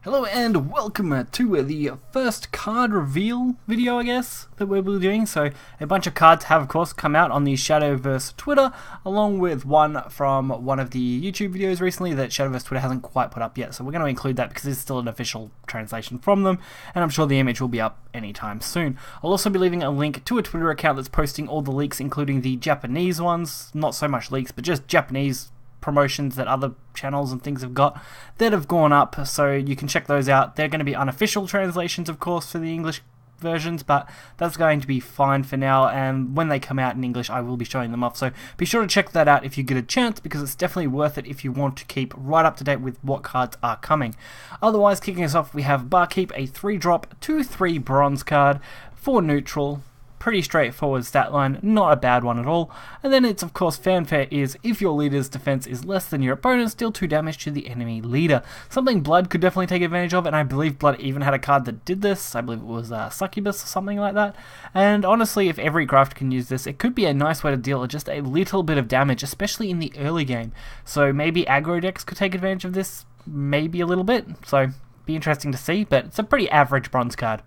Hello and welcome to the first card reveal video, I guess, that we'll be doing. So a bunch of cards have, of course, come out on the Shadowverse Twitter, along with one from one of the YouTube videos recently that Shadowverse Twitter hasn't quite put up yet. So we're going to include that because it's still an official translation from them, and I'm sure the image will be up anytime soon. I'll also be leaving a link to a Twitter account that's posting all the leaks, including the Japanese ones, not so much leaks, but just Japanese promotions that other channels and things have got that have gone up, so you can check those out. They're going to be unofficial translations, of course, for the English versions, but that's going to be fine for now, and when they come out in English I will be showing them off, so be sure to check that out if you get a chance, because it's definitely worth it if you want to keep right up to date with what cards are coming. Otherwise, kicking us off, we have Barkeep, a 3-drop 2/3 bronze card for neutral. Pretty straightforward stat line, not a bad one at all. And then it's, of course, fanfare is if your leader's defense is less than your opponent's, deal 2 damage to the enemy leader. Something Blood could definitely take advantage of, and I believe Blood even had a card that did this. I believe it was Succubus or something like that. And honestly, if every craft can use this, it could be a nice way to deal just a little bit of damage, especially in the early game. So maybe aggro decks could take advantage of this, maybe a little bit. So be interesting to see, but it's a pretty average bronze card.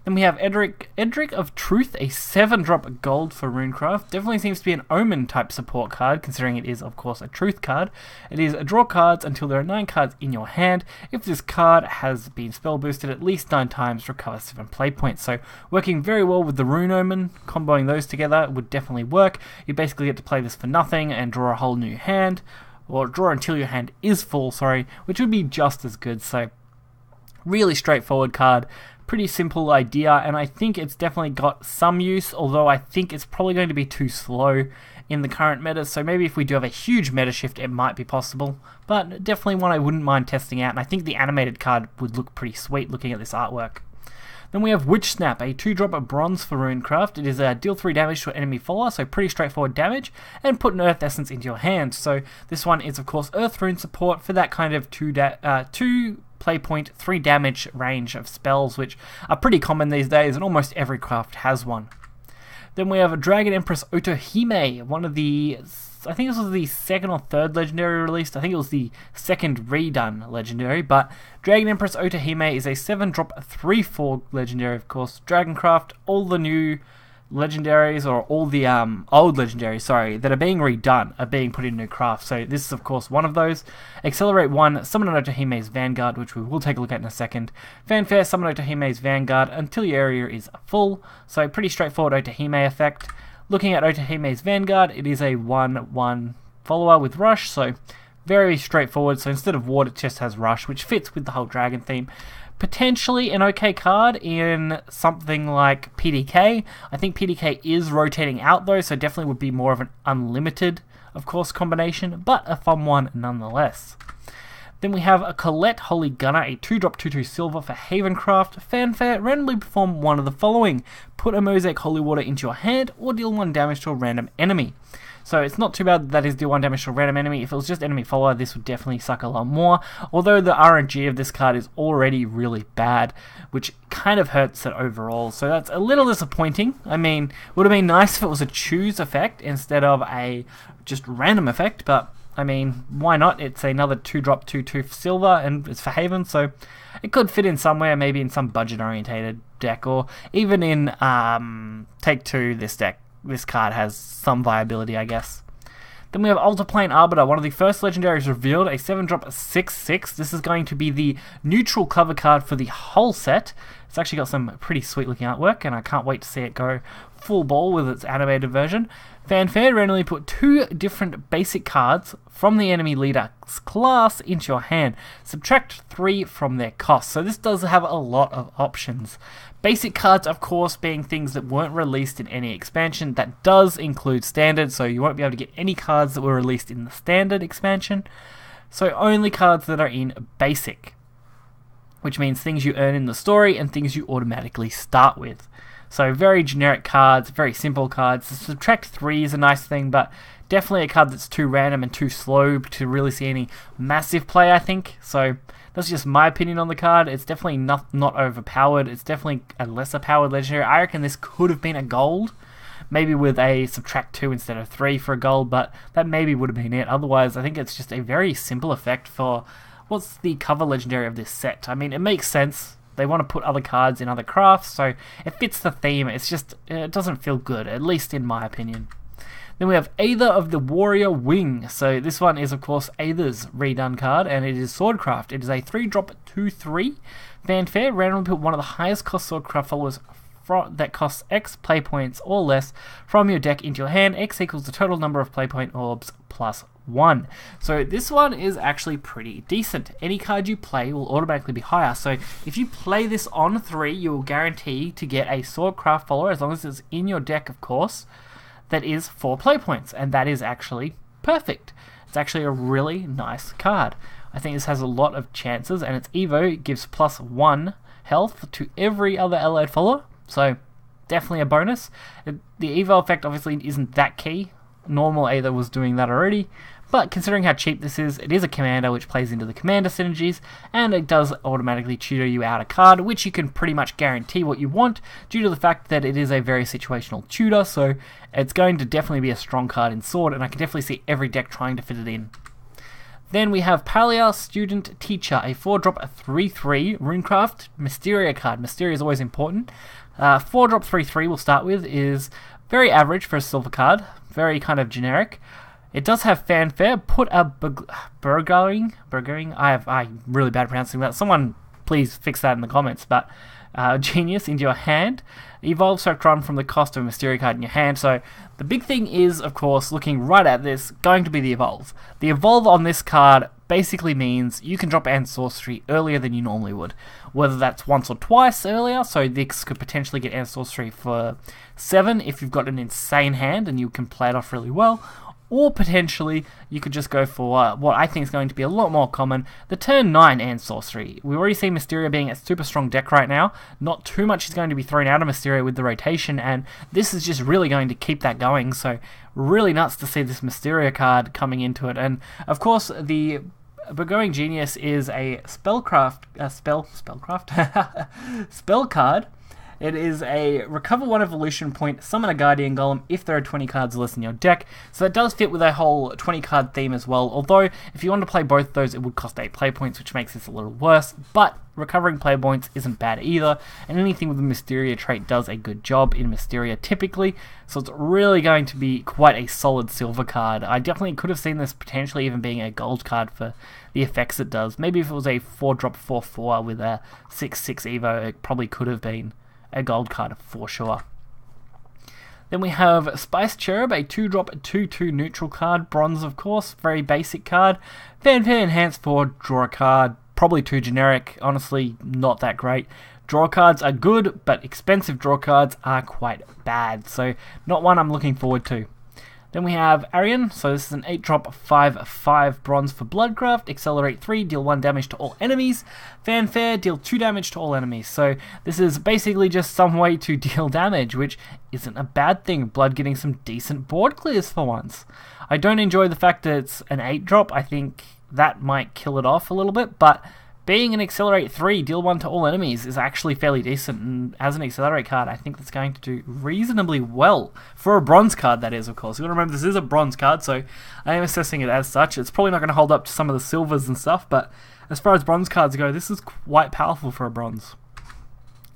Then we have Edict of Truth, a 7-drop gold for Runecraft. Definitely seems to be an Omen type support card, considering it is, of course, a Truth card. It is draw cards until there are 9 cards in your hand. If this card has been spell boosted at least 9 times, recover 7 play points. So working very well with the Rune Omen, comboing those together would definitely work. You basically get to play this for nothing and draw a whole new hand, or draw until your hand is full, sorry, which would be just as good. So really straightforward card. Pretty simple idea, and I think it's definitely got some use, although I think it's probably going to be too slow in the current meta, so maybe if we do have a huge meta shift it might be possible, but definitely one I wouldn't mind testing out, and I think the animated card would look pretty sweet looking at this artwork. Then we have Witch Snap, a 2-drop of bronze for Runecraft. It is a deal 3 damage to an enemy follower, so pretty straightforward damage, and put an Earth Essence into your hand. So this one is, of course, Earth Rune support for that kind of 2 play point, 3 damage range of spells, which are pretty common these days, and almost every craft has one. Then we have a Dragon Empress Otohime, one of the, I think this was the 2nd or 3rd legendary released. I think it was the 2nd redone legendary, but Dragon Empress Otohime is a 7-drop 3/4 legendary, of course. Dragoncraft, all the new legendaries, or all the old legendaries, sorry, that are being redone are being put in new crafts. So this is, of course, one of those. Accelerate 1, summon an Otohime's Vanguard, which we will take a look at in a second. Fanfare, summon Otohime's Vanguard until your area is full. So pretty straightforward Otohime effect. Looking at Otohime's Vanguard, it is a 1/1 follower with Rush, so very straightforward. So instead of Ward, it just has Rush, which fits with the whole dragon theme. Potentially an okay card in something like PDK. I think PDK is rotating out though, so definitely would be more of an unlimited, of course, combination, but a fun one nonetheless. Then we have a Colette Holy Gunner, a 2-drop 2/2 silver for Havencraft. Fanfare, randomly perform one of the following. Put a Mosaic Holy Water into your hand, or deal 1 damage to a random enemy. So it's not too bad that is deal 1 damage to a random enemy. If it was just enemy follower, this would definitely suck a lot more. Although the RNG of this card is already really bad, which kind of hurts it overall. So that's a little disappointing. I mean, it would have been nice if it was a choose effect instead of a just random effect, but I mean, why not? It's another 2-drop 2/2 silver, and it's for Haven, so it could fit in somewhere, maybe in some budget-orientated deck, or even in Take 2, this deck. This card has some viability, I guess. Then we have Alterplane Arbiter, one of the first legendaries revealed, a 7-drop 6/6. This is going to be the neutral cover card for the whole set. It's actually got some pretty sweet looking artwork, and I can't wait to see it go full ball with its animated version. Fanfare, randomly put 2 different basic cards from the enemy leader's class into your hand. Subtract 3 from their cost. So this does have a lot of options. Basic cards, of course, being things that weren't released in any expansion. That does include standard, so you won't be able to get any cards that were released in the standard expansion. So only cards that are in basic, which means things you earn in the story and things you automatically start with. So very generic cards, very simple cards. Subtract 3 is a nice thing, but definitely a card that's too random and too slow to really see any massive play, I think. So that's just my opinion on the card. It's definitely not overpowered. It's definitely a lesser powered legendary. I reckon this could have been a gold, maybe with a subtract 2 instead of 3 for a gold, but that maybe would have been it. Otherwise, I think it's just a very simple effect for what's the cover legendary of this set? I mean, it makes sense. They want to put other cards in other crafts, so it fits the theme. It's just, it doesn't feel good, at least in my opinion. Then we have Aether of the Warrior Wing. So this one is, of course, Aether's redone card, and it is Swordcraft. It is a 3-drop 2/3 fanfare. Randomly put one of the highest cost Swordcraft followers that costs X play points or less from your deck into your hand. X equals the total number of play point orbs plus 1. So this one is actually pretty decent. Any card you play will automatically be higher. So if you play this on 3, you will guarantee to get a Swordcraft follower, as long as it's in your deck, of course, that is 4 play points, and that is actually perfect. It's actually a really nice card. I think this has a lot of chances, and its Evo gives plus 1 health to every other allied follower, so definitely a bonus. The Evo effect obviously isn't that key. Normal Aether was doing that already, but considering how cheap this is, it is a commander which plays into the commander synergies, and it does automatically tutor you out a card, which you can pretty much guarantee what you want due to the fact that it is a very situational tutor, so it's going to definitely be a strong card in Sword, and I can definitely see every deck trying to fit it in. Then we have Palla, Student Teacher, a 4-drop 3/3 Runecraft Mysteria card. Mysteria is always important. 4-drop 3/3 we'll start with is very average for a silver card, very kind of generic. It does have fanfare. Put a burgering. I'm really bad at pronouncing that. Someone please fix that in the comments. But genius into your hand. Evolve Spectron from the cost of a Mysteria card in your hand. So the big thing is, of course, looking right at this, going to be the Evolve. The Evolve on this card basically means you can drop End Sorcery earlier than you normally would. Whether that's once or twice earlier, so this could potentially get End Sorcery for 7 if you've got an insane hand and you can play it off really well. Or potentially, you could just go for what I think is going to be a lot more common, the turn 9 End Sorcery. We've already seen Mysteria being a super strong deck right now. Not too much is going to be thrown out of Mysteria with the rotation, and this is just really going to keep that going. So, really nuts to see this Mysteria card coming into it. And, of course, the Burgoying Genius is a spell card. It is a recover 1 evolution point, summon a Guardian Golem if there are 20 cards less in your deck. So that does fit with a whole 20 card theme as well. Although, if you want to play both of those, it would cost 8 play points, which makes this a little worse. But recovering play points isn't bad either. And anything with the Mysteria trait does a good job in Mysteria typically. So it's really going to be quite a solid silver card. I definitely could have seen this potentially even being a gold card for the effects it does. Maybe if it was a 4-drop 4/4 with a 6/6 Evo, it probably could have been a gold card for sure. Then we have Spice Cherub, a 2-drop 2/2 neutral card, bronze of course, very basic card. Fanfare enhanced for draw a card, probably too generic, honestly not that great. Draw cards are good, but expensive draw cards are quite bad, so not one I'm looking forward to. Then we have Arian, so this is an 8-drop 5/5 bronze for Bloodcraft, accelerate 3, deal 1 damage to all enemies, fanfare, deal 2 damage to all enemies. So this is basically just some way to deal damage, which isn't a bad thing. Blood getting some decent board clears for once. I don't enjoy the fact that it's an 8-drop, I think that might kill it off a little bit, but being an Accelerate 3, deal 1 to all enemies is actually fairly decent, and as an Accelerate card, I think that's going to do reasonably well. For a bronze card, that is, of course. You've got to remember, this is a bronze card, so I am assessing it as such. It's probably not going to hold up to some of the silvers and stuff, but as far as bronze cards go, this is quite powerful for a bronze.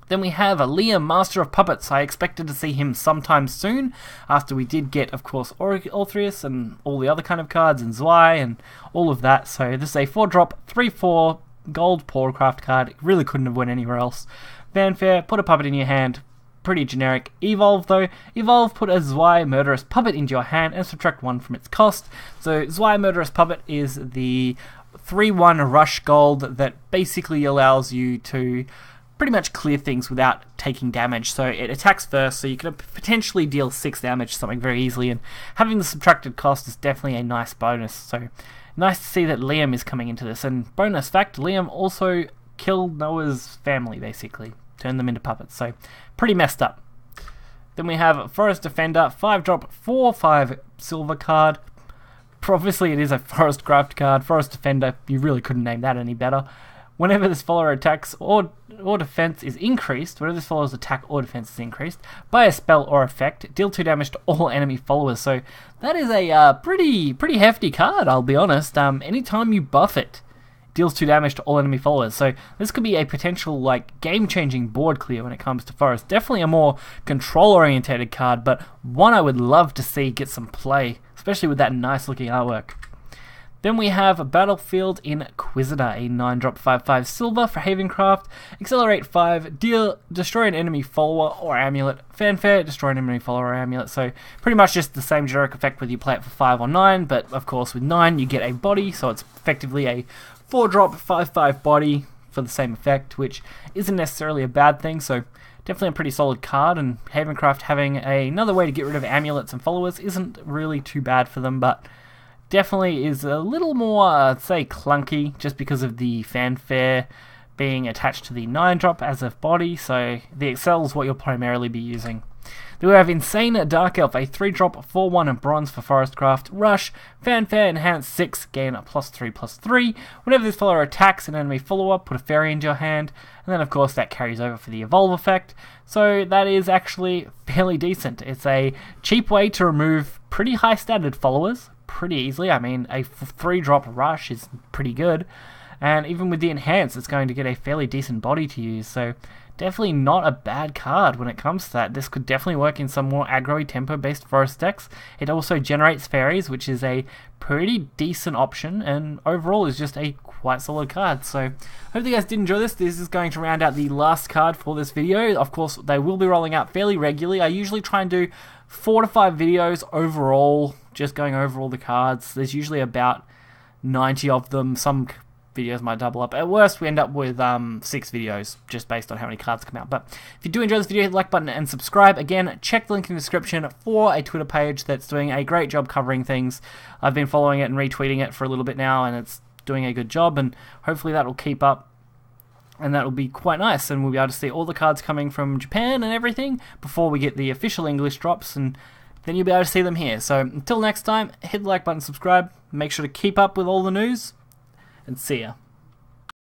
Then we have a Liam, Master of Puppets. I expected to see him sometime soon, after we did get, of course, Orthreus and all the other kind of cards, and Zwei, and all of that. So this is a 4-drop, 3/4, gold Warcraft card. It really couldn't have went anywhere else. Fanfare, put a puppet in your hand. Pretty generic. Evolve though. Evolve, put a Zwei Murderous Puppet into your hand and subtract 1 from its cost. So Zwei Murderous Puppet is the 3/1 rush gold that basically allows you to pretty much clear things without taking damage. So it attacks first, so you can potentially deal 6 damage to something very easily, and having the subtracted cost is definitely a nice bonus. So nice to see that Liam is coming into this. And bonus fact, Liam also killed Noah's family, basically. Turned them into puppets, so pretty messed up. Then we have Forest Defender, 5-drop, 4/5 silver card. Obviously it is a Forest Craft card. Forest Defender, you really couldn't name that any better. Whenever this follower attacks or defense is increased, whenever this follower's attack or defense is increased by a spell or effect, deal 2 damage to all enemy followers. So that is a pretty hefty card, I'll be honest. Anytime you buff it, deals 2 damage to all enemy followers. So this could be a potential like game-changing board clear when it comes to Forest. Definitely a more control-orientated card, but one I would love to see get some play, especially with that nice-looking artwork. Then we have a Battlefield Inquisitor, a 9-drop 5/5 silver for Havencraft. Accelerate 5, destroy an enemy follower or amulet. Fanfare, destroy an enemy follower or amulet. So pretty much just the same generic effect whether you play it for 5 or 9, but of course with 9 you get a body, so it's effectively a 4-drop 5/5 body for the same effect, which isn't necessarily a bad thing, so definitely a pretty solid card, and Havencraft having another way to get rid of amulets and followers isn't really too bad for them, but definitely is a little more, I'd say, clunky, just because of the fanfare being attached to the 9-drop as a body, so the Excel is what you'll primarily be using. Then we have Insane Dark Elf, a 3-drop 4/1 and bronze for Forestcraft. Rush, Fanfare, Enhance 6, gain +3/+3. Whenever this follower attacks an enemy follower, put a fairy into your hand, and then of course that carries over for the Evolve effect, so that is actually fairly decent. It's a cheap way to remove pretty high standard followers pretty easily. I mean, a 3-drop Rush is pretty good, and even with the Enhance it's going to get a fairly decent body to use, so definitely not a bad card when it comes to that. This could definitely work in some more aggro tempo based Forest decks. It also generates fairies, which is a pretty decent option, and overall is just a quite solid card. So hope you guys did enjoy this. This is going to round out the last card for this video. Of course they will be rolling out fairly regularly. I usually try and do 4 to 5 videos overall, just going over all the cards. There's usually about 90 of them. Some videos might double up. At worst, we end up with 6 videos, just based on how many cards come out. But if you do enjoy this video, hit the like button and subscribe. Again, check the link in the description for a Twitter page that's doing a great job covering things. I've been following it and retweeting it for a little bit now, and it's doing a good job, and hopefully that will keep up, and that will be quite nice, and we'll be able to see all the cards coming from Japan and everything before we get the official English drops, and then you'll be able to see them here. So until next time, hit the like button, subscribe, make sure to keep up with all the news, and see ya.